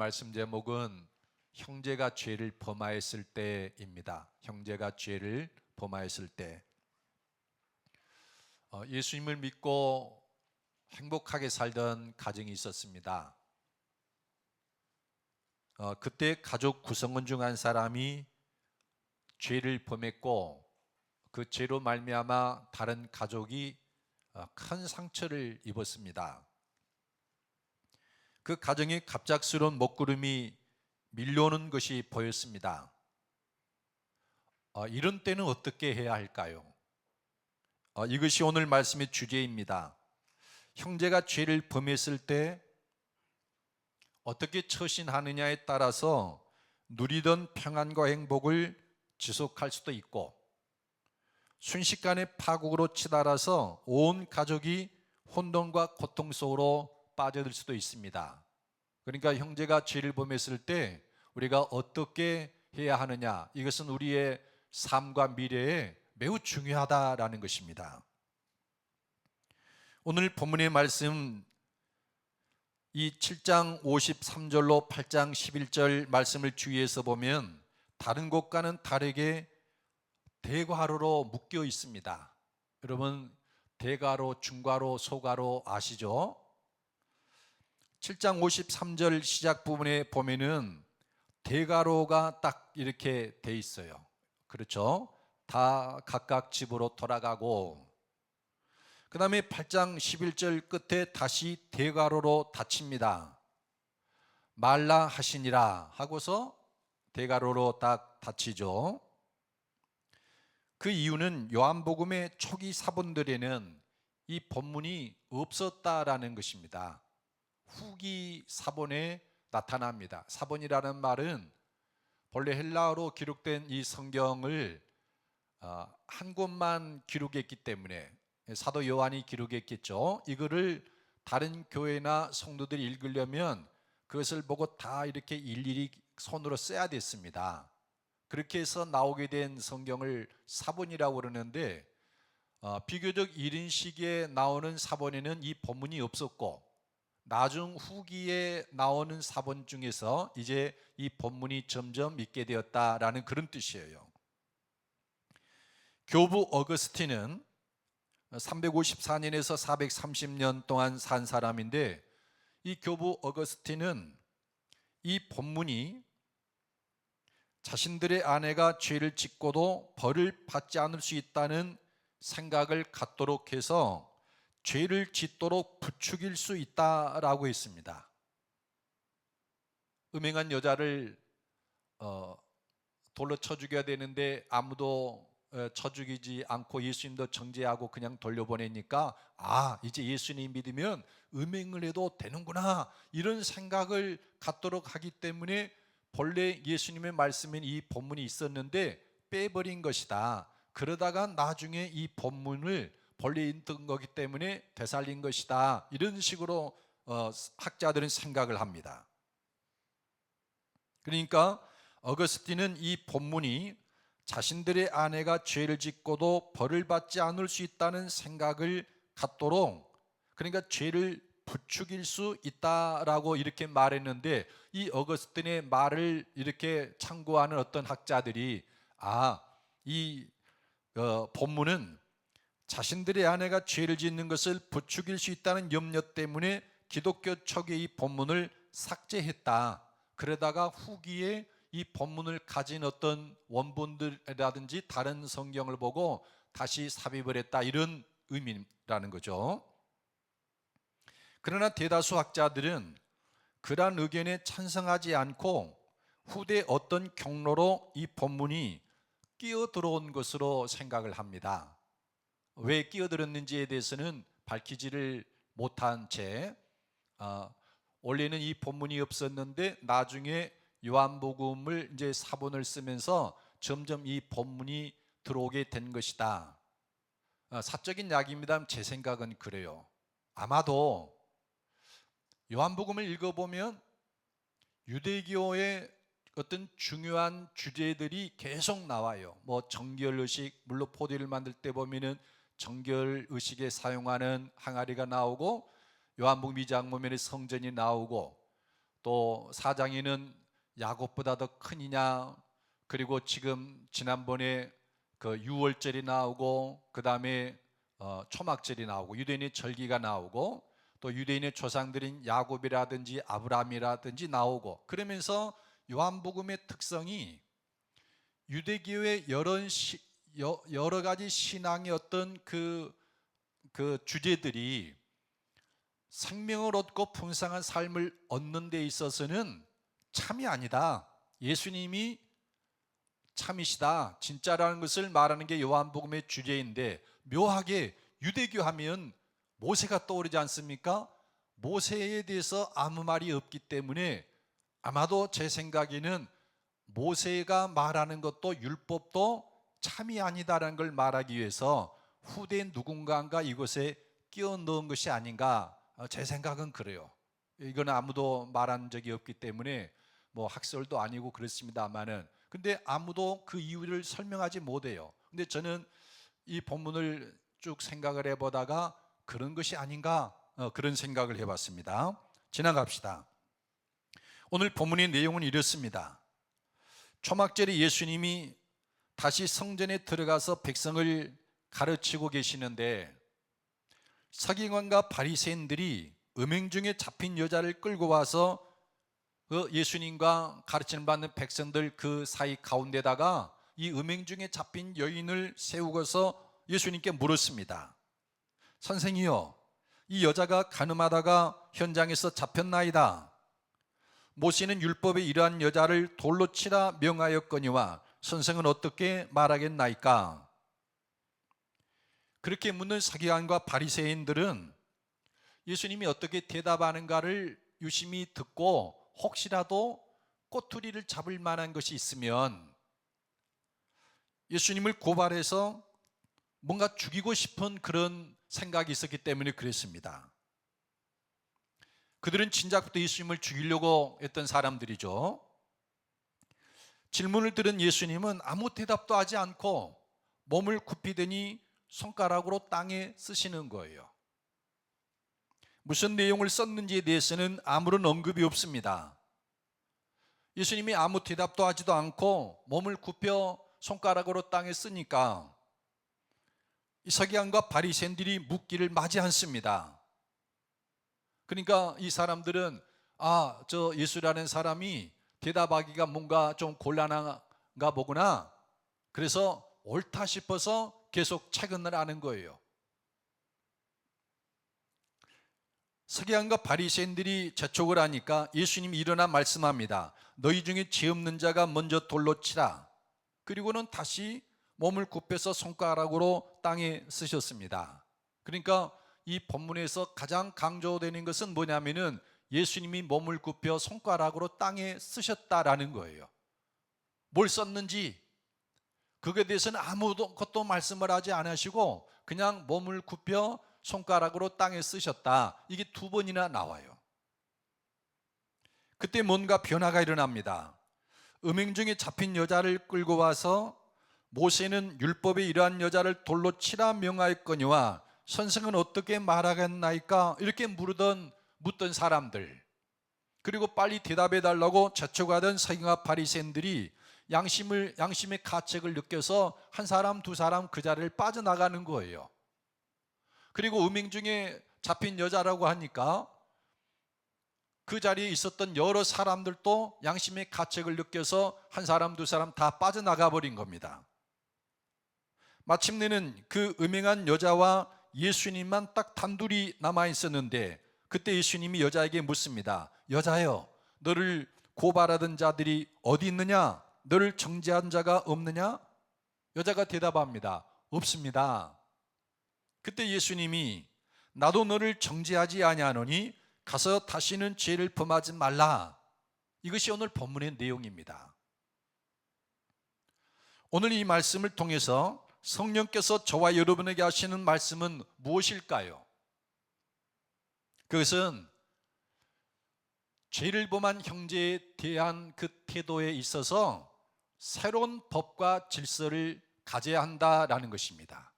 말씀 제목은 형제가 죄를 범하였을 때입니다. 형제가 죄를 범하였을 때. 예수님을 믿고 행복하게 살던 가정이 있었습니다. 그때 가족 구성원 중 한 사람이 죄를 범했고 그 죄로 말미암아 다른 가족이 큰 상처를 입었습니다. 그 가정에 갑작스러운 먹구름이 밀려오는 것이 보였습니다. 이런 때는 어떻게 해야 할까요? 이것이 오늘 말씀의 주제입니다. 형제가 죄를 범했을 때 어떻게 처신하느냐에 따라서 누리던 평안과 행복을 지속할 수도 있고 순식간에 파국으로 치달아서 온 가족이 혼돈과 고통 속으로 빠져들 수도 있습니다. 그러니까 형제가 죄를 범했을 때 우리가 어떻게 해야 하느냐, 이것은 우리의 삶과 미래에 매우 중요하다라는 것입니다. 오늘 본문의 말씀, 이 7장 53절로 8장 11절 말씀을 주의해서 보면 다른 곳과는 다르게 대괄호로 묶여 있습니다. 여러분, 대괄호, 중괄호, 소괄호 아시죠? 7장 53절 시작 부분에 보면은 대괄호가 딱 이렇게 돼 있어요. 그렇죠? 다 각각 집으로 돌아가고, 그 다음에 8장 11절 끝에 다시 대괄호로 닫힙니다. 말라 하시니라 하고서 대괄호로 딱 닫히죠. 그 이유는 요한복음의 초기 사본들에는 이 본문이 없었다라는 것입니다. 후기 사본에 나타납니다. 사본이라는 말은 본래 헬라어로 기록된 이 성경을 한 곳만 기록했기 때문에 사도 요한이 기록했겠죠. 이거를 다른 교회나 성도들이 읽으려면 그것을 보고 다 이렇게 일일이 손으로 써야 됐습니다. 그렇게 해서 나오게 된 성경을 사본이라고 그러는데 비교적 이른 시기에 나오는 사본에는 이 본문이 없었고 나중 후기에 나오는 사본 중에서 이제 이 본문이 점점 있게 되었다라는 그런 뜻이에요. 교부 어거스틴은 354년에서 430년 동안 산 사람인데, 이 교부 어거스틴은 이 본문이 자신들의 아내가 죄를 짓고도 벌을 받지 않을 수 있다는 생각을 갖도록 해서 죄를 짓도록 부추길 수 있다라고 했습니다. 음행한 여자를 돌로 쳐 죽여야 되는데 아무도 쳐 죽이지 않고 예수님도 정죄하고 그냥 돌려보내니까 이제 예수님 믿으면 음행을 해도 되는구나, 이런 생각을 갖도록 하기 때문에 본래 예수님의 말씀인 이 본문이 있었는데 빼버린 것이다. 그러다가 나중에 이 본문을 본래 있던 거기 때문에 되살린 것이다, 이런 식으로 학자들은 생각을 합니다. 그러니까 어거스틴은 이 본문이 자신들의 아내가 죄를 짓고도 벌을 받지 않을 수 있다는 생각을 갖도록, 그러니까 죄를 부추길 수 있다라고 이렇게 말했는데, 이 어거스틴의 말을 이렇게 참고하는 어떤 학자들이 이 본문은 자신들의 아내가 죄를 짓는 것을 부추길 수 있다는 염려 때문에 기독교 초기의 이 본문을 삭제했다. 그러다가 후기에 이 본문을 가진 어떤 원본들이라든지 다른 성경을 보고 다시 삽입을 했다, 이런 의미라는 거죠. 그러나 대다수 학자들은 그러한 의견에 찬성하지 않고 후대 어떤 경로로 이 본문이 끼어들어온 것으로 생각을 합니다. 왜 끼어들었는지에 대해서는 밝히지를 못한 채 원래는 이 본문이 없었는데 나중에 요한복음을 이제 사본을 쓰면서 점점 이 본문이 들어오게 된 것이다. 사적인 이야기입니다. 제 생각은 그래요. 아마도 요한복음을 읽어보면 유대교의 어떤 중요한 주제들이 계속 나와요. 정결의식, 물론 포도를 만들 때 보면은 정결의식에 사용하는 항아리가 나오고 요한복음 2장 보면 성전이 나오고 또 사장이는 야곱보다 더 크느냐, 그리고 지난번에 그 유월절이 나오고 그 다음에 초막절이 나오고 유대인의 절기가 나오고 또 유대인의 조상들인 야곱이라든지 아브라함이라든지 나오고, 그러면서 요한복음의 특성이 유대교의 여러 가지 신앙의 어떤 그 주제들이 생명을 얻고 풍성한 삶을 얻는 데 있어서는 참이 아니다, 예수님이 참이시다, 진짜라는 것을 말하는 게 요한복음의 주제인데, 묘하게 유대교 하면 모세가 떠오르지 않습니까? 모세에 대해서 아무 말이 없기 때문에 아마도 제 생각에는 모세가 말하는 것도 율법도 참이 아니다라는 걸 말하기 위해서 후대 누군가가 이것에 끼워 넣은 것이 아닌가, 제 생각은 그래요. 이건 아무도 말한 적이 없기 때문에 뭐 학설도 아니고 그렇습니다만은, 근데 아무도 그 이유를 설명하지 못해요. 근데 저는 이 본문을 쭉 생각을 해보다가 그런 것이 아닌가, 그런 생각을 해봤습니다. 지나갑시다. 오늘 본문의 내용은 이렇습니다. 초막절에 예수님이 다시 성전에 들어가서 백성을 가르치고 계시는데, 서기관과 바리새인들이 음행 중에 잡힌 여자를 끌고 와서 그 예수님과 가르치는 받는 백성들 그 사이 가운데다가 이 음행 중에 잡힌 여인을 세우고서 예수님께 물었습니다. 선생이요, 이 여자가 간음하다가 현장에서 잡혔나이다. 모세는 율법에 이러한 여자를 돌로 치라 명하였거니와 선생은 어떻게 말하겠나이까? 그렇게 묻는 서기관과 바리새인들은 예수님이 어떻게 대답하는가를 유심히 듣고 혹시라도 꼬투리를 잡을 만한 것이 있으면 예수님을 고발해서 뭔가 죽이고 싶은 그런 생각이 있었기 때문에 그랬습니다. 그들은 진작부터 예수님을 죽이려고 했던 사람들이죠. 질문을 들은 예수님은 아무 대답도 하지 않고 몸을 굽히더니 손가락으로 땅에 쓰시는 거예요. 무슨 내용을 썼는지에 대해서는 아무런 언급이 없습니다. 예수님이 아무 대답도 하지도 않고 몸을 굽혀 손가락으로 땅에 쓰니까 이 서기관과 바리새인들이 묻기를 마지 않습니다. 그러니까 이 사람들은 저 예수라는 사람이 대답하기가 뭔가 좀 곤란한가 보구나, 그래서 옳다 싶어서 계속 채근을 하는 거예요. 서기관과 바리새인들이 재촉을 하니까 예수님이 일어나 말씀합니다. 너희 중에 죄 없는 자가 먼저 돌로 치라. 그리고는 다시 몸을 굽혀서 손가락으로 땅에 쓰셨습니다. 그러니까 이 본문에서 가장 강조되는 것은 뭐냐면은 예수님이 몸을 굽혀 손가락으로 땅에 쓰셨다라는 거예요. 뭘 썼는지 그거에 대해서는 아무것도 말씀을 하지 않으시고 그냥 몸을 굽혀 손가락으로 땅에 쓰셨다, 이게 두 번이나 나와요. 그때 뭔가 변화가 일어납니다. 음행 중에 잡힌 여자를 끌고 와서 모세는 율법에 이러한 여자를 돌로 치라 명하였거니와 선생은 어떻게 말하겠나이까, 이렇게 묻던 사람들, 그리고 빨리 대답해 달라고 재촉하던 서기관과 바리새인들이 양심의 가책을 느껴서 한 사람 두 사람 그 자리를 빠져나가는 거예요. 그리고 음행 중에 잡힌 여자라고 하니까 그 자리에 있었던 여러 사람들도 양심의 가책을 느껴서 한 사람 두 사람 다 빠져나가 버린 겁니다. 마침내는 그 음행한 여자와 예수님만 딱 단둘이 남아 있었는데, 그때 예수님이 여자에게 묻습니다. 여자여, 너를 고발하던 자들이 어디 있느냐? 너를 정죄한 자가 없느냐? 여자가 대답합니다. 없습니다. 그때 예수님이 나도 너를 정죄하지 아니하노니 가서 다시는 죄를 범하지 말라. 이것이 오늘 본문의 내용입니다. 오늘 이 말씀을 통해서 성령께서 저와 여러분에게 하시는 말씀은 무엇일까요? 그것은 죄를 범한 형제에 대한 그 태도에 있어서 새로운 법과 질서를 가져야 한다라는 것입니다.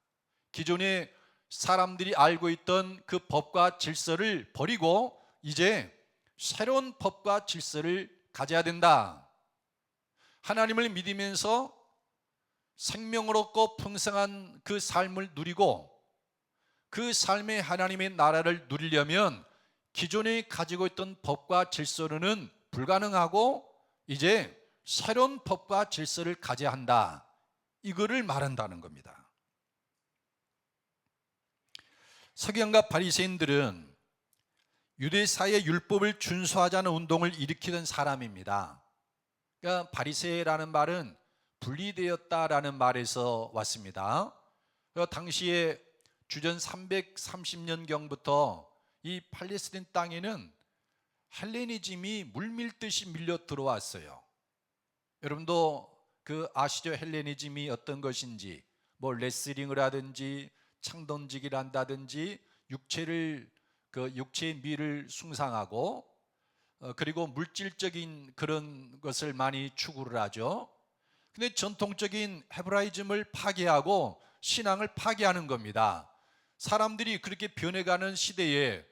기존에 사람들이 알고 있던 그 법과 질서를 버리고 이제 새로운 법과 질서를 가져야 된다. 하나님을 믿으면서 생명을 얻고 풍성한 그 삶을 누리고 그 삶의 하나님의 나라를 누리려면 기존에 가지고 있던 법과 질서로는 불가능하고 이제 새로운 법과 질서를 가져야 한다. 이거를 말한다는 겁니다. 서기관과 바리새인들은 유대사의 율법을 준수하자는 운동을 일으키던 사람입니다. 그러니까 바리새라는 말은 분리되었다라는 말에서 왔습니다. 당시에 주전 330년경부터 이 팔레스틴 땅에는 헬레니즘이 물밀듯이 밀려 들어왔어요. 여러분도 아시죠? 헬레니즘이 어떤 것인지, 뭐 레슬링을 하든지 창 던지기를 한다든지 육체의 미를 숭상하고 그리고 물질적인 그런 것을 많이 추구를 하죠. 근데 전통적인 헤브라이즘을 파괴하고 신앙을 파괴하는 겁니다. 사람들이 그렇게 변해가는 시대에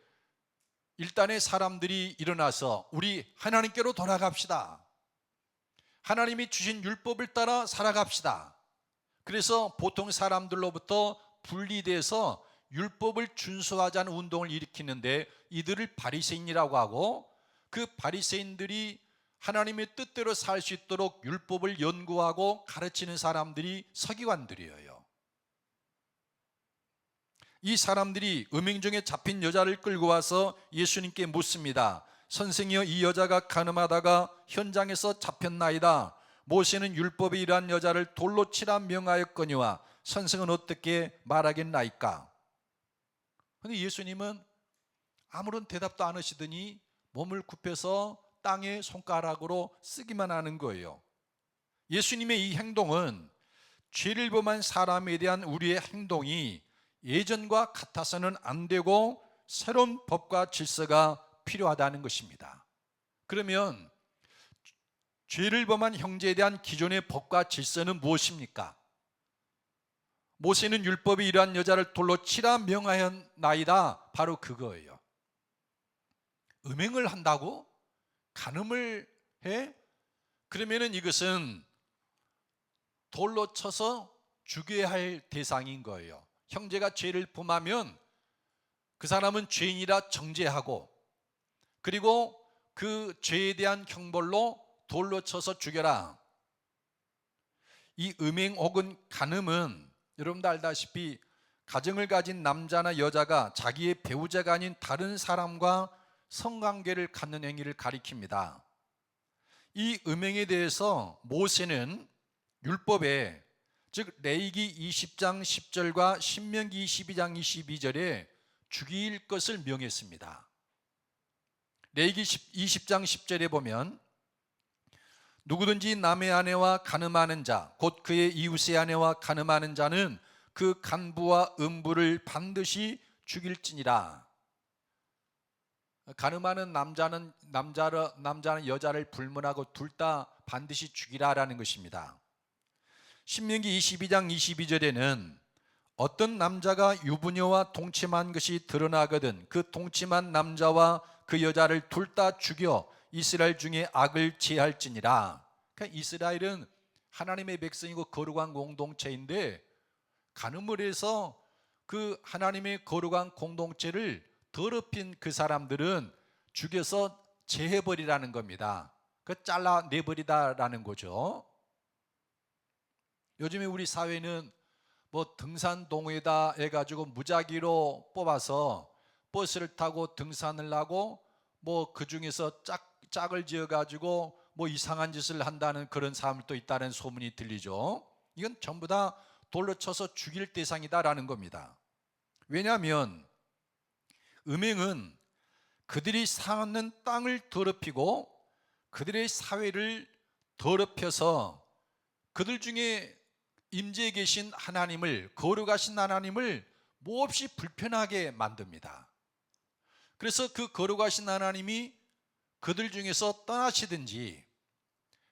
일단의 사람들이 일어나서 우리 하나님께로 돌아갑시다. 하나님이 주신 율법을 따라 살아갑시다. 그래서 보통 사람들로부터 분리돼서 율법을 준수하자는 운동을 일으키는데 이들을 바리새인이라고 하고 그 바리새인들이 하나님의 뜻대로 살 수 있도록 율법을 연구하고 가르치는 사람들이 서기관들이에요. 이 사람들이 음행 중에 잡힌 여자를 끌고 와서 예수님께 묻습니다. 선생이여, 이 여자가 가늠하다가 현장에서 잡혔나이다. 모세는 율법에 이러한 여자를 돌로 치라 명하였거니와 선생은 어떻게 말하겠나이까? 그런데 예수님은 아무런 대답도 안 하시더니 몸을 굽혀서 땅에 손가락으로 쓰기만 하는 거예요. 예수님의 이 행동은 죄를 범한 사람에 대한 우리의 행동이 예전과 같아서는 안 되고 새로운 법과 질서가 필요하다는 것입니다. 그러면 죄를 범한 형제에 대한 기존의 법과 질서는 무엇입니까? 모세는 율법이 이러한 여자를 돌로 치라 명하였나이다. 바로 그거예요. 음행을 한다고? 간음을 해? 그러면은 이것은 돌로 쳐서 죽여야 할 대상인 거예요. 형제가 죄를 범하면 그 사람은 죄인이라 정죄하고 그리고 그 죄에 대한 형벌로 돌로 쳐서 죽여라. 이 음행 혹은 간음은 여러분도 알다시피 가정을 가진 남자나 여자가 자기의 배우자가 아닌 다른 사람과 성관계를 갖는 행위를 가리킵니다. 이 음행에 대해서 모세는 율법에 즉 레위기 20장 10절과 신명기 22장 22절에 죽일 것을 명했습니다. 레위기 20장 10절에 보면 누구든지 남의 아내와 간음하는 자, 곧 그의 이웃의 아내와 간음하는 자는 그 간부와 음부를 반드시 죽일지니라. 간음하는 남자는 여자를 불문하고 둘 다 반드시 죽이라라는 것입니다. 신명기 22장 22절에는 어떤 남자가 유부녀와 동침한 것이 드러나거든 그 동침한 남자와 그 여자를 둘 다 죽여 이스라엘 중에 악을 제할지니라. 그러니까 이스라엘은 하나님의 백성이고 거룩한 공동체인데 간음을 해서 그 하나님의 거룩한 공동체를 더럽힌 그 사람들은 죽여서 제해버리라는 겁니다. 잘라내버리다라는 거죠. 요즘에 우리 사회는 뭐 등산 동호회다 해가지고 무작위로 뽑아서 버스를 타고 등산을 하고 뭐 그 중에서 짝을 지어가지고 뭐 이상한 짓을 한다는 그런 사람도 있다는 소문이 들리죠. 이건 전부 다 돌로 쳐서 죽일 대상이다라는 겁니다. 왜냐하면 음행은 그들이 사는 땅을 더럽히고 그들의 사회를 더럽혀서 그들 중에 임재해 계신 하나님을, 거룩하신 하나님을 몹시 불편하게 만듭니다. 그래서 그 거룩하신 하나님이 그들 중에서 떠나시든지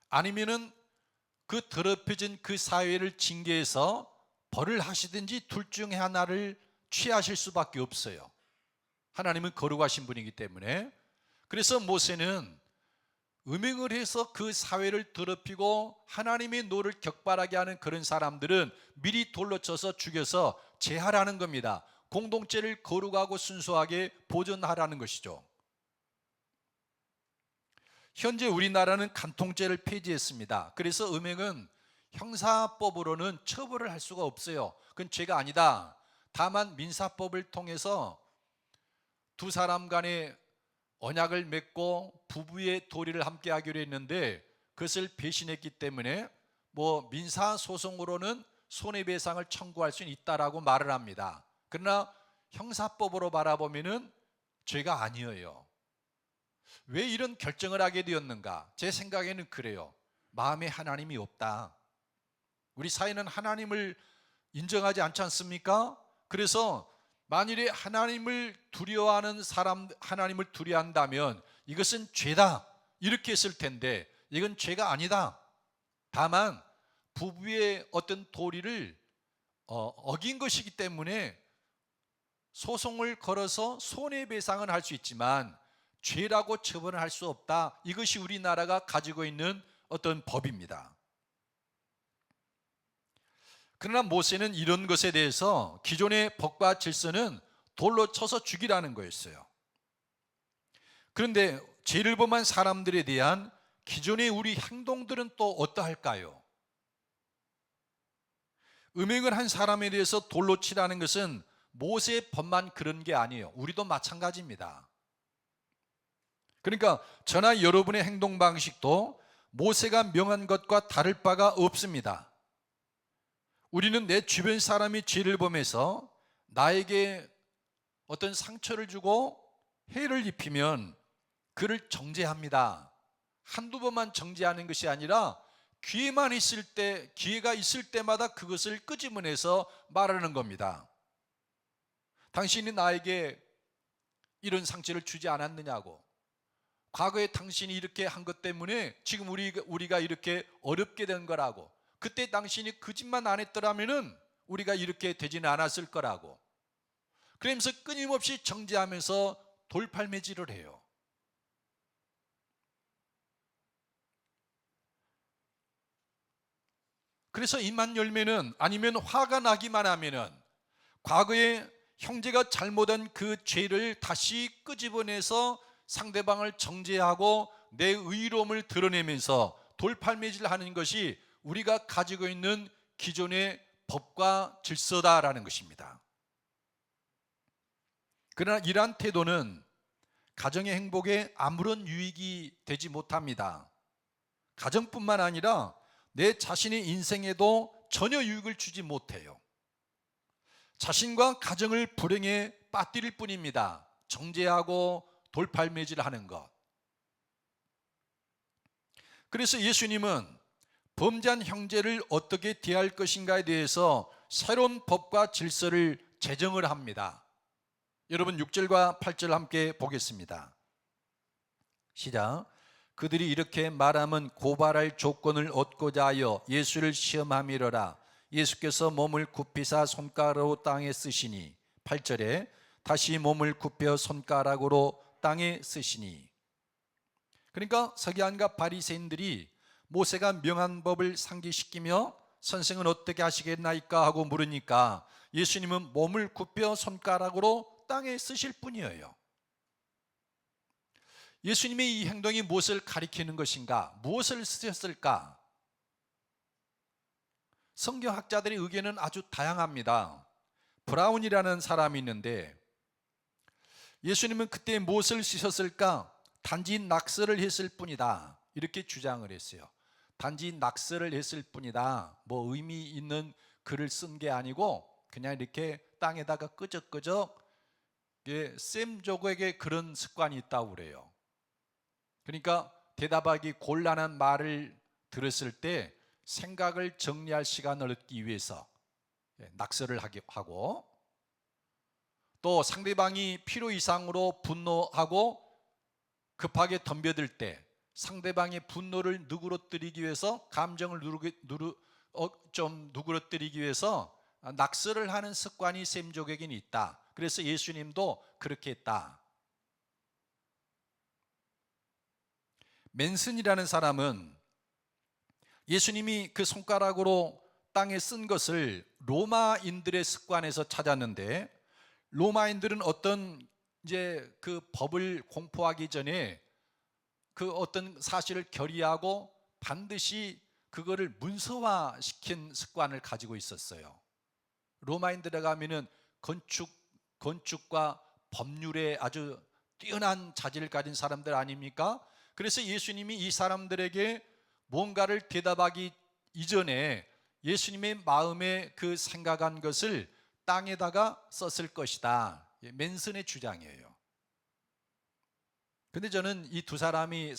아니면은 그 더럽혀진 그 사회를 징계해서 벌을 하시든지 둘 중에 하나를 취하실 수밖에 없어요. 하나님은 거룩하신 분이기 때문에. 그래서 모세는 음행을 해서 그 사회를 더럽히고 하나님의 노를 격발하게 하는 그런 사람들은 미리 돌로 쳐서 죽여서 제하라는 겁니다. 공동체를 거룩하고 순수하게 보존하라는 것이죠. 현재 우리나라는 간통죄를 폐지했습니다. 그래서 음행은 형사법으로는 처벌을 할 수가 없어요. 그건 죄가 아니다. 다만 민사법을 통해서 두 사람 간에 언약을 맺고 부부의 도리를 함께 하기로 했는데 그것을 배신했기 때문에 민사소송으로는 손해배상을 청구할 수 있다라고 말을 합니다. 그러나 형사법으로 바라보면은 죄가 아니에요. 왜 이런 결정을 하게 되었는가? 제 생각에는 그래요. 마음에 하나님이 없다. 우리 사회는 하나님을 인정하지 않지 않습니까? 그래서 만일에 하나님을 두려워하는 사람, 하나님을 두려워한다면 이것은 죄다 이렇게 했을 텐데 이건 죄가 아니다. 다만 부부의 어떤 도리를 어긴 것이기 때문에 소송을 걸어서 손해배상은 할 수 있지만 죄라고 처벌을 할 수 없다. 이것이 우리나라가 가지고 있는 어떤 법입니다. 그러나 모세는 이런 것에 대해서 기존의 법과 질서는 돌로 쳐서 죽이라는 거였어요. 그런데 죄를 범한 사람들에 대한 기존의 우리 행동들은 또 어떠할까요? 음행을 한 사람에 대해서 돌로 치라는 것은 모세의 법만 그런 게 아니에요. 우리도 마찬가지입니다. 그러니까 저나 여러분의 행동 방식도 모세가 명한 것과 다를 바가 없습니다. 우리는 내 주변 사람이 죄를 범해서 나에게 어떤 상처를 주고 해를 입히면 그를 정죄합니다. 한두 번만 정죄하는 것이 아니라 기회가 있을 때마다 그것을 끄집어내서 말하는 겁니다. 당신이 나에게 이런 상처를 주지 않았느냐고. 과거에 당신이 이렇게 한 것 때문에 지금 우리가 이렇게 어렵게 된 거라고. 그때 당신이 그 짓만 안 했더라면은 우리가 이렇게 되지는 않았을 거라고. 그러면서 끊임없이 정죄하면서 돌팔매질을 해요. 그래서 입만 열면은 아니면 화가 나기만 하면은 과거에 형제가 잘못한 그 죄를 다시 끄집어내서 상대방을 정죄하고 내 의로움을 드러내면서 돌팔매질하는 것이 우리가 가지고 있는 기존의 법과 질서다라는 것입니다. 그러나 이러한 태도는 가정의 행복에 아무런 유익이 되지 못합니다. 가정뿐만 아니라 내 자신의 인생에도 전혀 유익을 주지 못해요. 자신과 가정을 불행에 빠뜨릴 뿐입니다. 정죄하고 돌팔매질하는 것. 그래서 예수님은 범죄한 형제를 어떻게 대할 것인가에 대해서 새로운 법과 질서를 제정을 합니다. 여러분 6절과 8절 함께 보겠습니다. 시작. 그들이 이렇게 말하면 고발할 조건을 얻고자 하여 예수를 시험함이러라. 예수께서 몸을 굽히사 손가락으로 땅에 쓰시니 8절에 다시 몸을 굽혀 손가락으로 땅에 쓰시니. 그러니까 서기관과 바리새인들이 모세가 명한 법을 상기시키며 선생은 어떻게 하시겠나이까 하고 물으니까 예수님은 몸을 굽혀 손가락으로 땅에 쓰실 뿐이에요. 예수님의 이 행동이 무엇을 가리키는 것인가? 무엇을 쓰셨을까? 성경학자들의 의견은 아주 다양합니다. 브라운이라는 사람이 있는데 예수님은 그때 무엇을 쓰셨을까? 단지 낙서를 했을 뿐이다. 이렇게 주장을 했어요. 단지 낙서를 했을 뿐이다. 의미 있는 글을 쓴 게 아니고 그냥 이렇게 땅에다가 끄적끄적 셈조국에게 그런 습관이 있다고 그래요. 그러니까 대답하기 곤란한 말을 들었을 때 생각을 정리할 시간을 얻기 위해서 낙서를 하고 또 상대방이 필요 이상으로 분노하고 급하게 덤벼들 때 상대방의 분노를 누그러뜨리기 위해서 감정을 좀 누그러뜨리기 위해서 낙서를 하는 습관이 셈족에게는 있다. 그래서 예수님도 그렇게 했다. 맨슨이라는 사람은 예수님이 그 손가락으로 땅에 쓴 것을 로마인들의 습관에서 찾았는데, 로마인들은 어떤 이제 그 법을 공포하기 전에 그 어떤 사실을 결의하고 반드시 그거를 문서화시킨 습관을 가지고 있었어요. 로마인들에 가면은 건축과 법률에 아주 뛰어난 자질을 가진 사람들 아닙니까? 그래서 예수님이 이 사람들에게 뭔가를 대답하기 이전에 예수님의 마음에 그 생각한 것을 땅에다가 썼을 것이다. 맨슨의 주장이에요. 근데 저는 이 두 사람이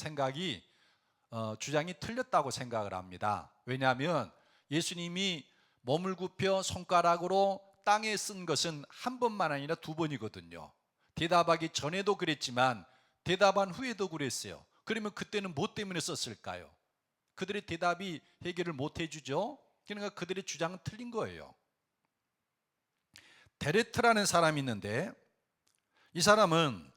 주장이 틀렸다고 생각을 합니다. 왜냐하면 예수님이 몸을 굽혀 손가락으로 땅에 쓴 것은 한 번만 아니라 두 번이거든요. 대답하기 전에도 그랬지만 대답한 후에도 그랬어요. 그러면 그때는 뭐 때문에 썼을까요? 그들의 대답이 해결을 못 해주죠. 그러니까 그들의 주장은 틀린 거예요. 데레트라는 사람이 있는데, 이 사람은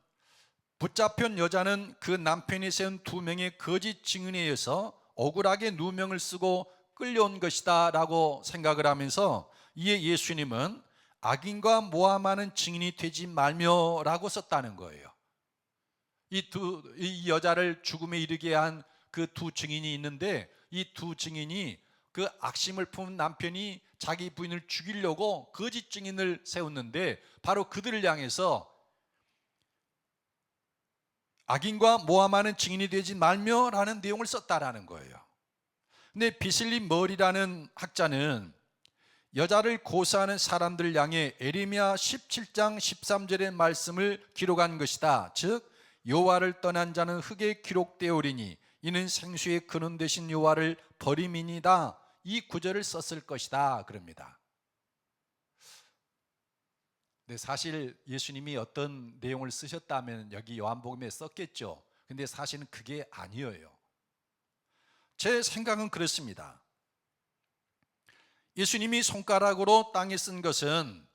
붙잡힌 여자는 그 남편이 세운 두 명의 거짓 증인에 의해서 억울하게 누명을 쓰고 끌려온 것이다 라고 생각을 하면서, 이에 예수님은 악인과 모함하는 증인이 되지 말며 라고 썼다는 거예요. 이 여자를 죽음에 이르게 한 그 두 증인이 있는데, 이 두 증인이 그 악심을 품은 남편이 자기 부인을 죽이려고 거짓 증인을 세웠는데, 바로 그들을 향해서 악인과 모함하는 증인이 되지 말며 라는 내용을 썼다라는 거예요. 근데 비슬리 머리라는 학자는 여자를 고소하는 사람들을 향해 에레미야 17장 13절의 말씀을 기록한 것이다. 즉 여호와를 떠난 자는 흙에 기록되오리니 이는 생수의 근원 되신 여호와를 버림이니이다. 이 구절을 썼을 것이다 그럽니다. 근데 사실 예수님이 어떤 내용을 쓰셨다면 여기 요한복음에 썼겠죠. 근데 사실은 그게 아니에요. 제 생각은 그렇습니다. 예수님이 손가락으로 땅에 쓴 것은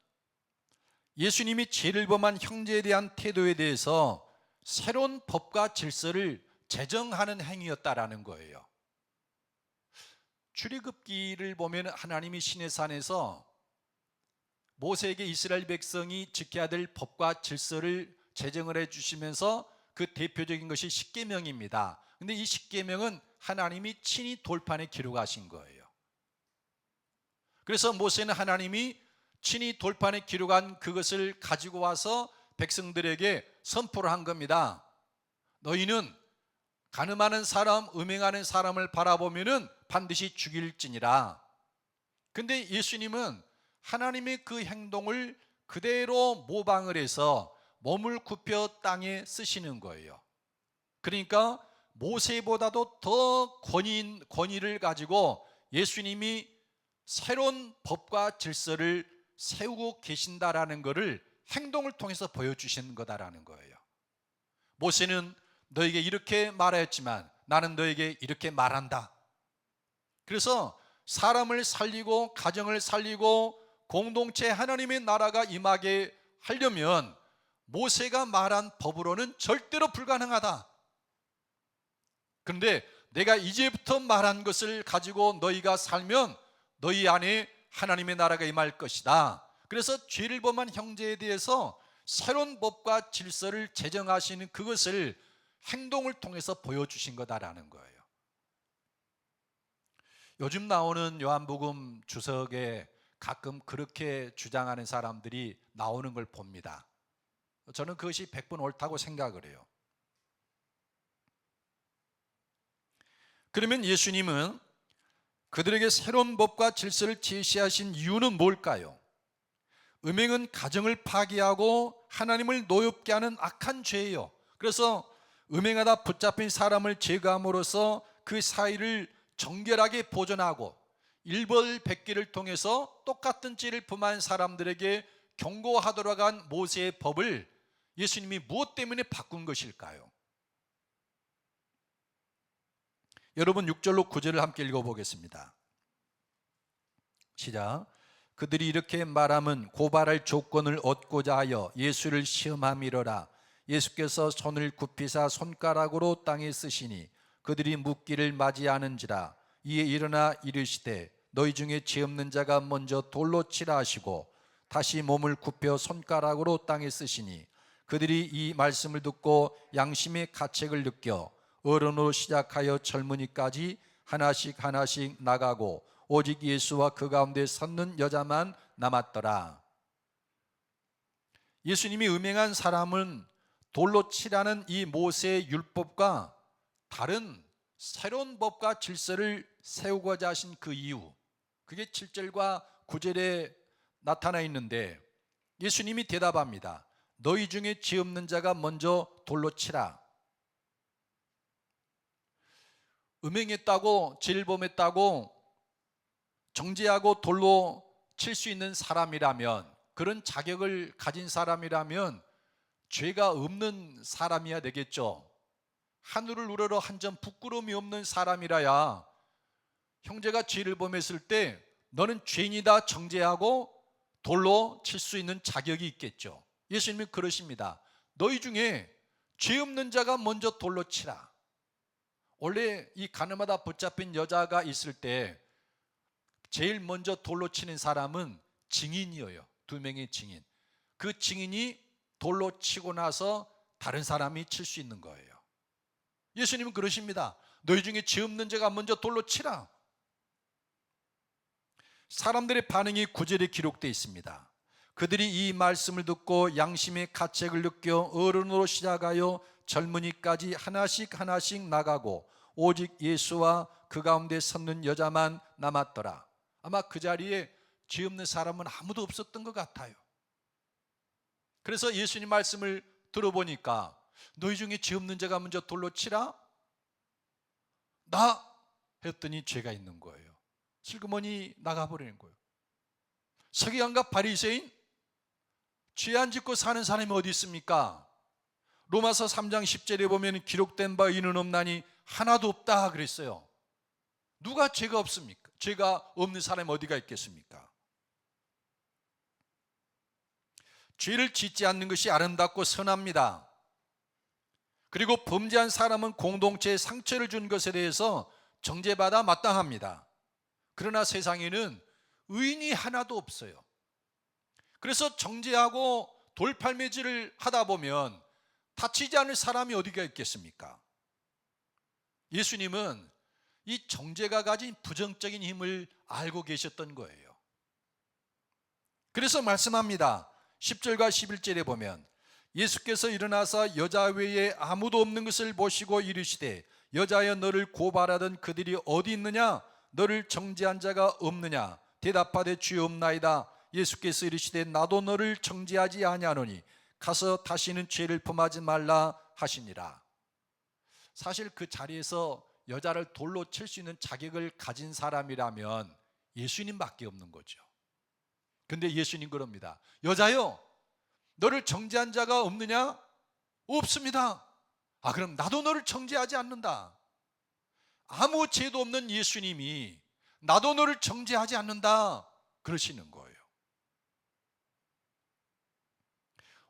예수님이 죄를 범한 형제에 대한 태도에 대해서 새로운 법과 질서를 제정하는 행위였다라는 거예요. 출애굽기를 보면 하나님이 시내산에서 모세에게 이스라엘 백성이 지켜야 될 법과 질서를 제정을 해주시면서 그 대표적인 것이 십계명입니다. 근데 이 십계명은 하나님이 친히 돌판에 기록하신 거예요. 그래서 모세는 하나님이 친히 돌판에 기록한 그것을 가지고 와서 백성들에게 선포를 한 겁니다. 너희는 간음하는 사람, 음행하는 사람을 바라보면은 반드시 죽일지니라. 근데 예수님은 하나님의 그 행동을 그대로 모방을 해서 몸을 굽혀 땅에 쓰시는 거예요. 그러니까 모세보다도 더 권위를 가지고 예수님이 새로운 법과 질서를 세우고 계신다라는 것을 행동을 통해서 보여주시는 거다라는 거예요. 모세는 너에게 이렇게 말하였지만 나는 너에게 이렇게 말한다. 그래서 사람을 살리고 가정을 살리고 공동체 하나님의 나라가 임하게 하려면 모세가 말한 법으로는 절대로 불가능하다. 그런데 내가 이제부터 말한 것을 가지고 너희가 살면 너희 안에 하나님의 나라가 임할 것이다. 그래서 죄를 범한 형제에 대해서 새로운 법과 질서를 제정하시는 그것을 행동을 통해서 보여주신 거다라는 거예요. 요즘 나오는 요한복음 주석에 가끔 그렇게 주장하는 사람들이 나오는 걸 봅니다. 저는 그것이 100번 옳다고 생각을 해요. 그러면 예수님은 그들에게 새로운 법과 질서를 제시하신 이유는 뭘까요? 음행은 가정을 파괴하고 하나님을 노엽게 하는 악한 죄예요. 그래서 음행하다 붙잡힌 사람을 제거함으로써 그 사이를 정결하게 보존하고 일벌백계를 통해서 똑같은 죄를 범한 사람들에게 경고하도록 한 모세의 법을 예수님이 무엇 때문에 바꾼 것일까요? 여러분 6절로 9절을 함께 읽어보겠습니다. 시작. 그들이 이렇게 말함은 고발할 조건을 얻고자 하여 예수를 시험함이로라. 예수께서 손을 굽히사 손가락으로 땅에 쓰시니 그들이 묻기를 맞이하는지라. 이에 일어나 이르시되 너희 중에 죄 없는 자가 먼저 돌로 치라 하시고 다시 몸을 굽혀 손가락으로 땅에 쓰시니 그들이 이 말씀을 듣고 양심의 가책을 느껴 어른으로 시작하여 젊은이까지 하나씩 하나씩 나가고 오직 예수와 그 가운데 섰는 여자만 남았더라. 예수님이 음행한 사람은 돌로 치라는 이 모세의 율법과 다른 새로운 법과 질서를 세우고자 하신 그 이유, 그게 7절과 9절에 나타나 있는데 예수님이 대답합니다. 너희 중에 죄 없는 자가 먼저 돌로 치라. 음행했다고, 죄를 범했다고 정죄하고 돌로 칠 수 있는 사람이라면, 그런 자격을 가진 사람이라면 죄가 없는 사람이야 되겠죠. 하늘을 우러러 한 점 부끄러움이 없는 사람이라야 형제가 죄를 범했을 때 너는 죄인이다 정죄하고 돌로 칠 수 있는 자격이 있겠죠. 예수님이 그러십니다. 너희 중에 죄 없는 자가 먼저 돌로 치라. 원래 이 가늠하다 붙잡힌 여자가 있을 때 제일 먼저 돌로 치는 사람은 증인이에요. 2명의 증인. 그 증인이 돌로 치고 나서 다른 사람이 칠 수 있는 거예요. 예수님은 그러십니다. 너희 중에 죄 없는 자가 먼저 돌로 치라. 사람들의 반응이 9절에 기록되어 있습니다. 그들이 이 말씀을 듣고 양심의 가책을 느껴 어른으로 시작하여 젊은이까지 하나씩 하나씩 나가고 오직 예수와 그 가운데 섰는 여자만 남았더라. 아마 그 자리에 죄 없는 사람은 아무도 없었던 것 같아요. 그래서 예수님 말씀을 들어보니까 너희 중에 죄 없는 자가 먼저 돌로 치라? 나! 했더니 죄가 있는 거예요. 슬그머니 나가버리는 거예요. 서기관과 바리새인? 죄 안 짓고 사는 사람이 어디 있습니까? 로마서 3장 10절에 보면 기록된 바 이는 없나니 하나도 없다 그랬어요. 누가 죄가 없습니까? 죄가 없는 사람이 어디가 있겠습니까? 죄를 짓지 않는 것이 아름답고 선합니다. 그리고 범죄한 사람은 공동체에 상처를 준 것에 대해서 정죄받아 마땅합니다. 그러나 세상에는 의인이 하나도 없어요. 그래서 정죄하고 돌팔매질을 하다 보면 다치지 않을 사람이 어디가 있겠습니까? 예수님은 이 정죄가 가진 부정적인 힘을 알고 계셨던 거예요. 그래서 말씀합니다. 10절과 11절에 보면 예수께서 일어나서 여자 외에 아무도 없는 것을 보시고 이르시되 여자여 너를 고발하던 그들이 어디 있느냐? 너를 정죄한 자가 없느냐? 대답하되 주여 없나이다. 예수께서 이르시되 나도 너를 정죄하지 아니하노니 가서 다시는 죄를 범하지 말라 하시니라. 사실 그 자리에서 여자를 돌로 칠 수 있는 자격을 가진 사람이라면 예수님밖에 없는 거죠. 근데 예수님 그럽니다. 여자여 너를 정죄한 자가 없느냐? 없습니다. 아, 그럼 나도 너를 정죄하지 않는다. 아무 죄도 없는 예수님이 나도 너를 정죄하지 않는다 그러시는 거예요.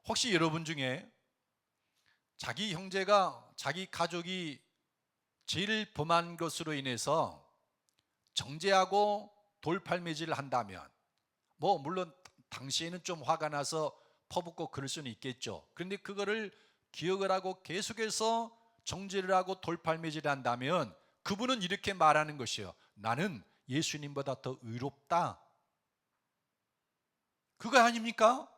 혹시 여러분 중에 자기 형제가, 자기 가족이 죄를 범한 것으로 인해서 정죄하고 돌팔매질을 한다면, 물론 당시에는 좀 화가 나서 퍼붓고 그럴 수는 있겠죠. 그런데 그거를 기억을 하고 계속해서 정죄를 하고 돌팔매질을 한다면 그분은 이렇게 말하는 것이에요. 나는 예수님보다 더 의롭다. 그거 아닙니까?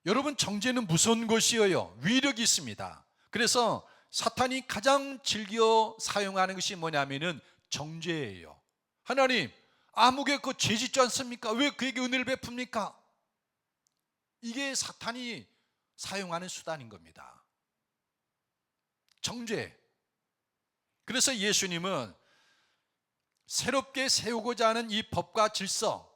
여러분, 정죄는 무서운 것이에요. 위력이 있습니다. 그래서 사탄이 가장 즐겨 사용하는 것이 뭐냐면은 정죄예요. 하나님, 아무개 그 죄 짓지 않습니까? 왜 그에게 은혜를 베풉니까? 이게 사탄이 사용하는 수단인 겁니다. 정죄. 그래서 예수님은 새롭게 세우고자 하는 이 법과 질서,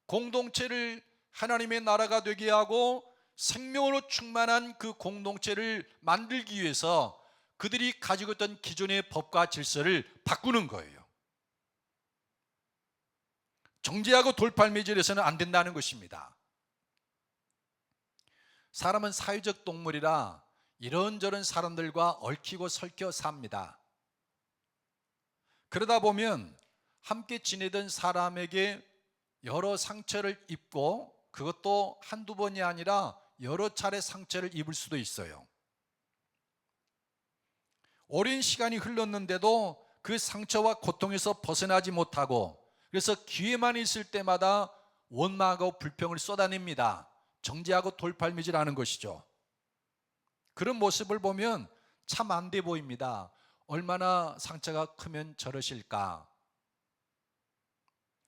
공동체를 하나님의 나라가 되게 하고 생명으로 충만한 그 공동체를 만들기 위해서 그들이 가지고 있던 기존의 법과 질서를 바꾸는 거예요. 정죄하고 돌팔매질해서는 안 된다는 것입니다. 사람은 사회적 동물이라 이런저런 사람들과 얽히고 설켜 삽니다. 그러다 보면 함께 지내던 사람에게 여러 상처를 입고, 그것도 한두 번이 아니라 여러 차례 상처를 입을 수도 있어요. 오랜 시간이 흘렀는데도 그 상처와 고통에서 벗어나지 못하고, 그래서 기회만 있을 때마다 원망하고 불평을 쏟아냅니다. 정죄하고 돌팔매질하는 것이죠. 그런 모습을 보면 참 안 돼 보입니다. 얼마나 상처가 크면 저러실까.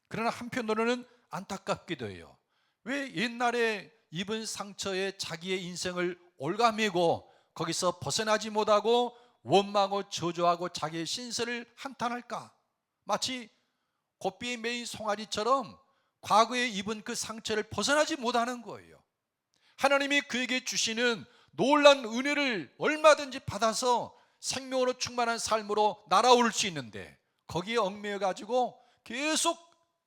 그러나 한편으로는 안타깝기도 해요. 왜 옛날에 입은 상처에 자기의 인생을 올가매고 거기서 벗어나지 못하고 원망하고 저주하고 자기의 신세를 한탄할까? 마치 고삐에 매인 송아지처럼 과거에 입은 그 상처를 벗어나지 못하는 거예요. 하나님이 그에게 주시는 놀란 은혜를 얼마든지 받아서 생명으로 충만한 삶으로 날아올 수 있는데, 거기에 얽매여 가지고 계속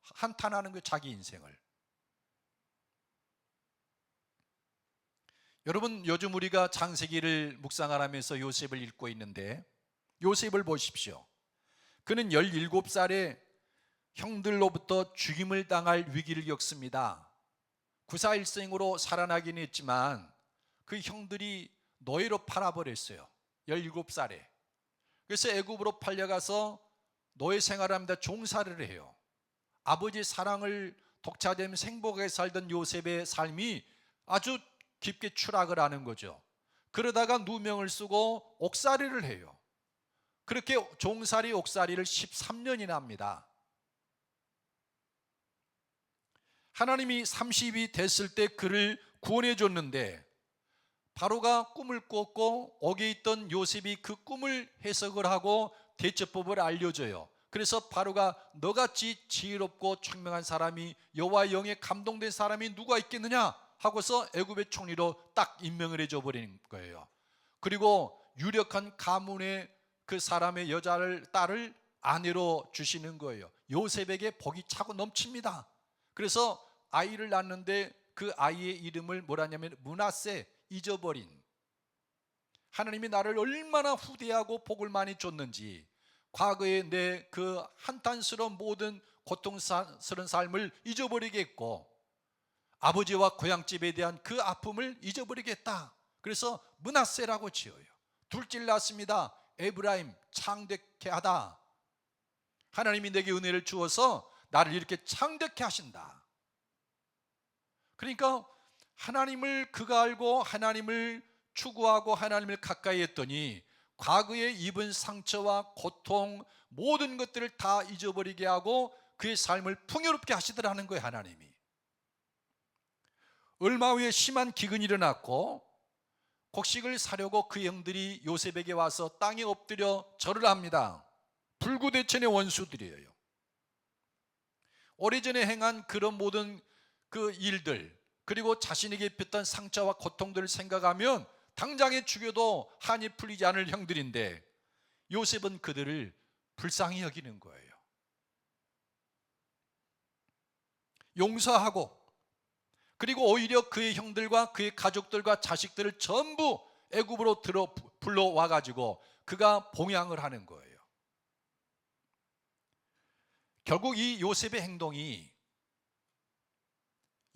한탄하는 그 자기 인생을. 여러분, 요즘 우리가 창세기를 묵상하면서 요셉을 읽고 있는데, 요셉을 보십시오. 그는 17살에 형들로부터 죽임을 당할 위기를 겪습니다. 구사일생으로 살아나긴 했지만 그 형들이 노예로 팔아버렸어요. 17살에. 그래서 애굽으로 팔려가서 노예 생활을 합니다. 종살이를 해요. 아버지의 사랑을 독차지하면서 행복하게 살던 요셉의 삶이 아주 깊게 추락을 하는 거죠. 그러다가 누명을 쓰고 옥살이를 해요. 그렇게 종살이 옥살이를 13년이나 합니다. 하나님이 30이 됐을 때 그를 구원해 줬는데, 바로가 꿈을 꿨고 옥에 있던 요셉이 그 꿈을 해석을 하고 대처법을 알려줘요. 그래서 바로가 너같이 지혜롭고 총명한 사람이, 여호와 영에 감동된 사람이 누가 있겠느냐 하고서 애굽의 총리로 딱 임명을 해줘 버리는 거예요. 그리고 유력한 가문의 그 사람의 딸을 아내로 주시는 거예요. 요셉에게 복이 차고 넘칩니다. 그래서 아이를 낳는데 그 아이의 이름을 뭐라냐면 므낫세, 잊어버린. 하나님이 나를 얼마나 후대하고 복을 많이 줬는지, 과거에 내 그 한탄스러운 모든 고통스러운 삶을 잊어버리겠고, 아버지와 고향집에 대한 그 아픔을 잊어버리겠다. 그래서 므낫세라고 지어요. 둘째를 낳습니다. 에브라임, 창대케 하다. 하나님이 내게 은혜를 주어서 나를 이렇게 창대케 하신다. 그러니까 하나님을 그가 알고 하나님을 추구하고 하나님을 가까이 했더니 과거에 입은 상처와 고통, 모든 것들을 다 잊어버리게 하고 그의 삶을 풍요롭게 하시더라는 거예요. 하나님이. 얼마 후에 심한 기근이 일어났고 곡식을 사려고 그 형들이 요셉에게 와서 땅에 엎드려 절을 합니다. 불구대천의 원수들이에요. 오래전에 행한 그런 모든 그 일들, 그리고 자신에게 입혔던 상처와 고통들을 생각하면 당장에 죽여도 한이 풀리지 않을 형들인데, 요셉은 그들을 불쌍히 여기는 거예요. 용서하고, 그리고 오히려 그의 형들과 그의 가족들과 자식들을 전부 애굽으로 불러와 가지고 그가 봉양을 하는 거예요. 결국 이 요셉의 행동이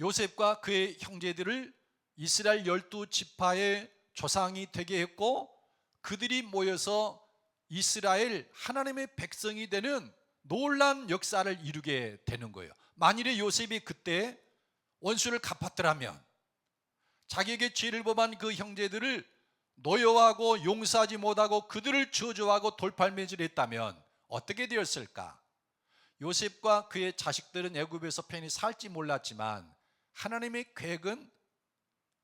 요셉과 그의 형제들을 이스라엘 12지파의 조상이 되게 했고, 그들이 모여서 이스라엘 하나님의 백성이 되는 놀라운 역사를 이루게 되는 거예요. 만일에 요셉이 그때 원수를 갚았더라면, 자기에게 죄를 범한 그 형제들을 노여워하고 용서하지 못하고 그들을 저주하고 돌팔매질했다면 어떻게 되었을까? 요셉과 그의 자식들은 애굽에서 편히 살지 몰랐지만 하나님의 계획은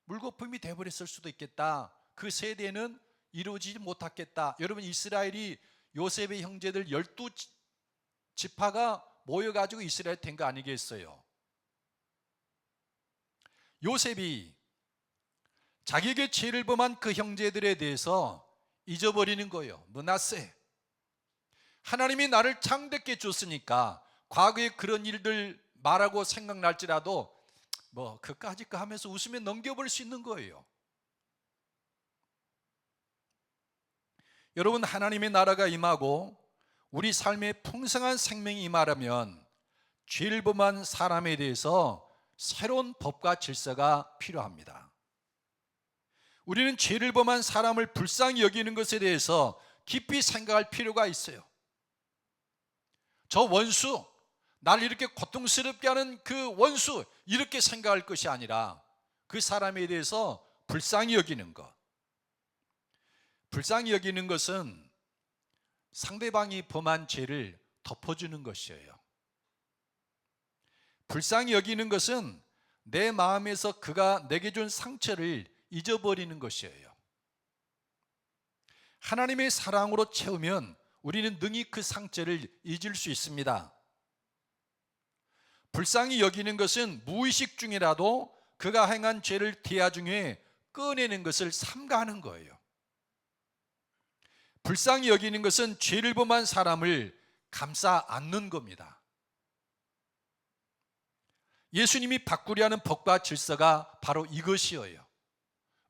물거품이 되어버렸을 수도 있겠다. 그 세대는 이루어지지 못했겠다. 여러분, 이스라엘이 요셉의 형제들 12지파가 모여가지고 이스라엘 된 거 아니겠어요? 요셉이 자기에게 죄를 범한 그 형제들에 대해서 잊어버리는 거예요. 므낫세, 하나님이 나를 창대케 줬으니까 과거에 그런 일들 말하고 생각날지라도 뭐 그까짓 거 하면서 웃으며 넘겨버릴 수 있는 거예요. 여러분, 하나님의 나라가 임하고 우리 삶에 풍성한 생명이 임하려면 죄를 범한 사람에 대해서 새로운 법과 질서가 필요합니다. 우리는 죄를 범한 사람을 불쌍히 여기는 것에 대해서 깊이 생각할 필요가 있어요. 저 원수, 나를 이렇게 고통스럽게 하는 그 원수, 이렇게 생각할 것이 아니라 그 사람에 대해서 불쌍히 여기는 것. 불쌍히 여기는 것은 상대방이 범한 죄를 덮어주는 것이에요. 불쌍히 여기는 것은 내 마음에서 그가 내게 준 상처를 잊어버리는 것이에요. 하나님의 사랑으로 채우면 우리는 능히 그 상처를 잊을 수 있습니다. 불쌍히 여기는 것은 무의식 중이라도 그가 행한 죄를 대화 중에 꺼내는 것을 삼가하는 거예요. 불쌍히 여기는 것은 죄를 범한 사람을 감싸 안는 겁니다. 예수님이 바꾸려 하는 법과 질서가 바로 이것이에요.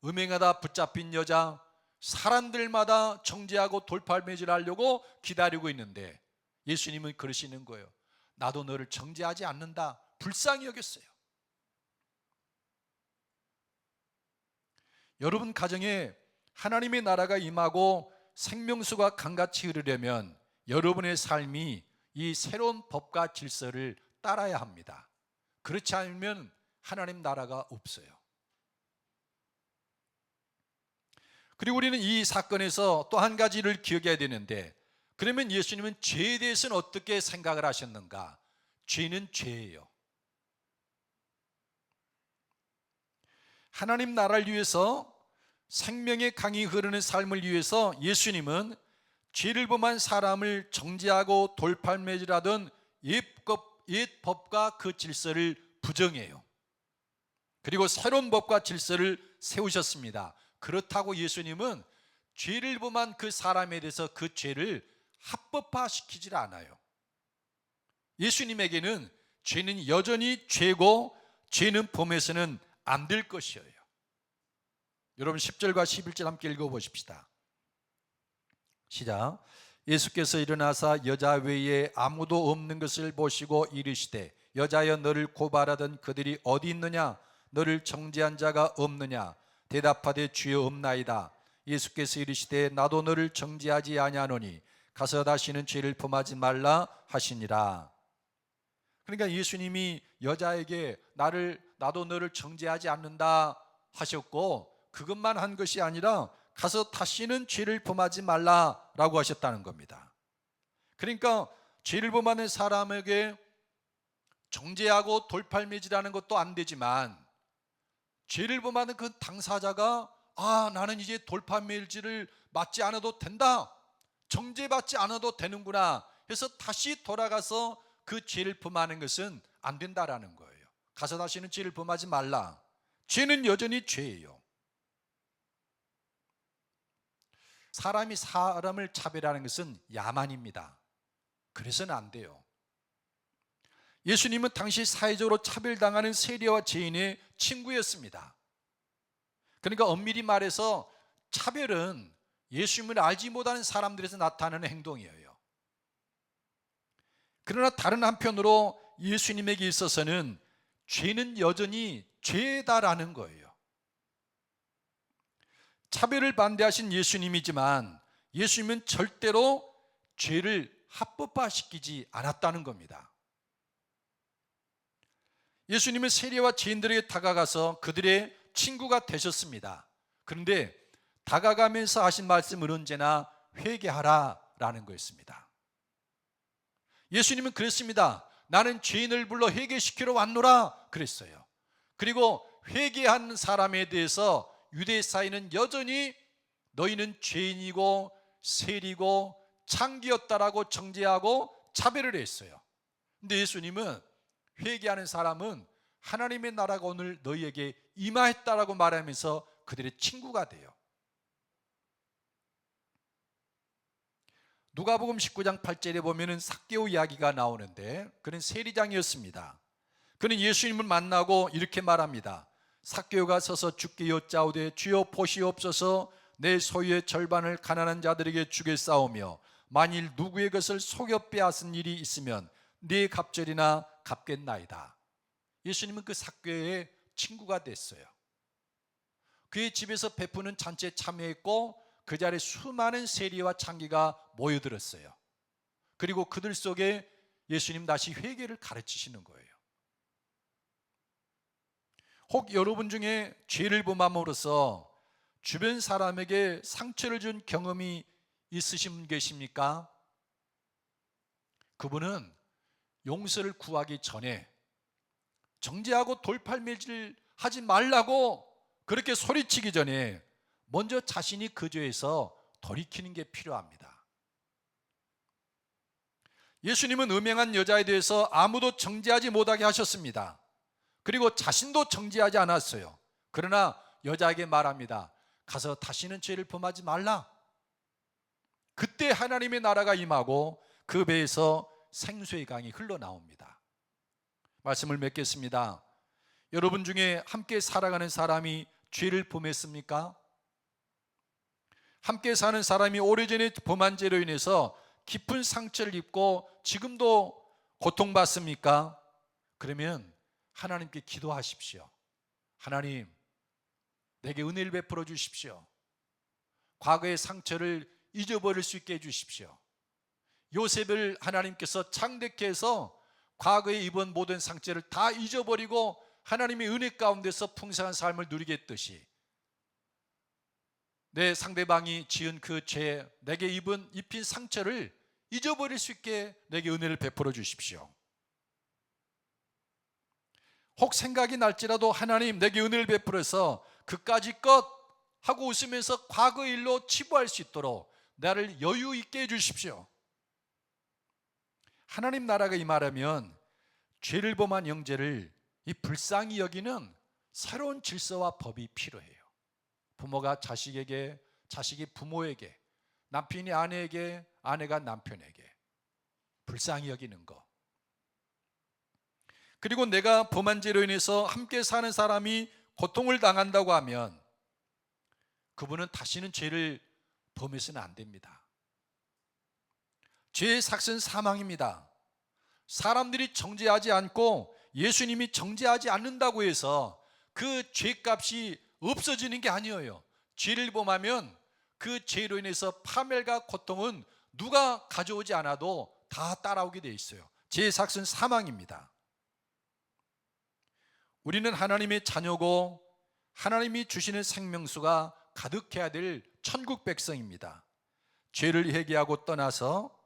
음행하다 붙잡힌 여자, 사람들마다 정죄하고 돌팔매질하려고 기다리고 있는데 예수님은 그러시는 거예요. 나도 너를 정죄하지 않는다. 불쌍히 여겼어요. 여러분 가정에 하나님의 나라가 임하고 생명수가 강같이 흐르려면 여러분의 삶이 이 새로운 법과 질서를 따라야 합니다. 그렇지 않으면 하나님 나라가 없어요. 그리고 우리는 이 사건에서 또 한 가지를 기억해야 되는데, 그러면 예수님은 죄에 대해서는 어떻게 생각을 하셨는가? 죄는 죄예요. 하나님 나라를 위해서 생명의 강이 흐르는 삶을 위해서 예수님은 죄를 범한 사람을 정죄하고 돌팔매질하던 옛 법과 그 질서를 부정해요. 그리고 새로운 법과 질서를 세우셨습니다. 그렇다고 예수님은 죄를 범한 그 사람에 대해서 그 죄를 합법화시키질 않아요. 예수님에게는 죄는 여전히 죄고 죄는 범해서는 안 될 것이에요. 여러분 10절과 11절 함께 읽어보십시다. 시작. 예수께서 일어나사 여자 외에 아무도 없는 것을 보시고 이르시되 여자여 너를 고발하던 그들이 어디 있느냐? 너를 정죄한 자가 없느냐? 대답하되 주여 없나이다. 예수께서 이르시되 나도 너를 정죄하지 아니하노니 가서 다시는 죄를 범하지 말라 하시니라. 그러니까 예수님이 여자에게 나도 너를 정죄하지 않는다 하셨고, 그것만 한 것이 아니라 가서 다시는 죄를 범하지 말라라고 하셨다는 겁니다. 그러니까 죄를 범하는 사람에게 정죄하고 돌팔매질하는 것도 안 되지만, 죄를 범하는 그 당사자가 나는 이제 돌팔매질을 맞지 않아도 된다, 정죄받지 않아도 되는구나 해서 다시 돌아가서 그 죄를 범하는 것은 안 된다라는 거예요. 가서 다시는 죄를 범하지 말라. 죄는 여전히 죄예요. 사람이 사람을 차별하는 것은 야만입니다. 그래서는 안 돼요. 예수님은 당시 사회적으로 차별당하는 세리와 죄인의 친구였습니다. 그러니까 엄밀히 말해서 차별은 예수님을 알지 못하는 사람들에서 나타나는 행동이에요. 그러나 다른 한편으로 예수님에게 있어서는 죄는 여전히 죄다라는 거예요. 차별을 반대하신 예수님이지만 예수님은 절대로 죄를 합법화시키지 않았다는 겁니다. 예수님은 세리와 죄인들에게 다가가서 그들의 친구가 되셨습니다. 그런데 다가가면서 하신 말씀은 언제나 회개하라라는 거였습니다. 예수님은 그랬습니다. 나는 죄인을 불러 회개시키러 왔노라 그랬어요. 그리고 회개한 사람에 대해서 유대 사회는 여전히 너희는 죄인이고 세리고 창기였다라고 정죄하고 차별을 했어요. 근데 예수님은 회개하는 사람은 하나님의 나라가 오늘 너희에게 임하였다라고 말하면서 그들의 친구가 돼요. 누가복음 19장 8절에 보면은 삭개오 이야기가 나오는데, 그는 세리장이었습니다. 그는 예수님을 만나고 이렇게 말합니다. 삭개오가 서서 주께 여짜오되 주여 보시옵소서, 내 소유의 절반을 가난한 자들에게 주겠사오며 만일 누구의 것을 속여 빼앗은 일이 있으면 네 갑절이나 갚겠나이다. 예수님은 그 삭개의 친구가 됐어요. 그의 집에서 베푸는 잔치에 참여했고 그 자리에 수많은 세리와 창기가 모여들었어요. 그리고 그들 속에 예수님 다시 회개를 가르치시는 거예요. 혹 여러분 중에 죄를 범함으로써 주변 사람에게 상처를 준 경험이 있으신 분 계십니까? 그분은 용서를 구하기 전에 정죄하고 돌팔매질 하지 말라고 그렇게 소리치기 전에 먼저 자신이 그 죄에서 돌이키는 게 필요합니다. 예수님은 음행한 여자에 대해서 아무도 정죄하지 못하게 하셨습니다. 그리고 자신도 정죄하지 않았어요. 그러나 여자에게 말합니다. 가서 다시는 죄를 범하지 말라. 그때 하나님의 나라가 임하고 그 배에서 생수의 강이 흘러나옵니다. 말씀을 맺겠습니다. 여러분 중에 함께 살아가는 사람이 죄를 범했습니까? 함께 사는 사람이 오래전에 범한 죄로 인해서 깊은 상처를 입고 지금도 고통받습니까? 그러면 하나님께 기도하십시오. 하나님, 내게 은혜를 베풀어 주십시오. 과거의 상처를 잊어버릴 수 있게 해주십시오. 요셉을 하나님께서 창대케 해서 과거에 입은 모든 상처를 다 잊어버리고 하나님의 은혜 가운데서 풍성한 삶을 누리게 했듯이 내 상대방이 지은 그 죄, 내게 입힌 상처를 잊어버릴 수 있게 내게 은혜를 베풀어 주십시오. 혹 생각이 날지라도 하나님, 내게 은혜를 베풀어서 그까짓 것 하고 웃으면서 과거 일로 치부할 수 있도록 나를 여유 있게 해주십시오. 하나님 나라가 임하려면 죄를 범한 형제를 이 불쌍히 여기는 새로운 질서와 법이 필요해요. 부모가 자식에게, 자식이 부모에게, 남편이 아내에게, 아내가 남편에게 불쌍히 여기는 것. 그리고 내가 범한 죄로 인해서 함께 사는 사람이 고통을 당한다고 하면 그분은 다시는 죄를 범해서는 안 됩니다. 죄의 삭은 사망입니다. 사람들이 정죄하지 않고 예수님이 정죄하지 않는다고 해서 그 죄값이 없어지는 게 아니에요. 죄를 범하면 그 죄로 인해서 파멸과 고통은 누가 가져오지 않아도 다 따라오게 돼 있어요. 죄의 삭은 사망입니다. 우리는 하나님의 자녀고 하나님이 주시는 생명수가 가득해야 될 천국 백성입니다. 죄를 회개하고 떠나서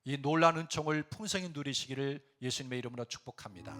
이 놀라운 은총을 풍성히 누리시기를 예수님의 이름으로 축복합니다.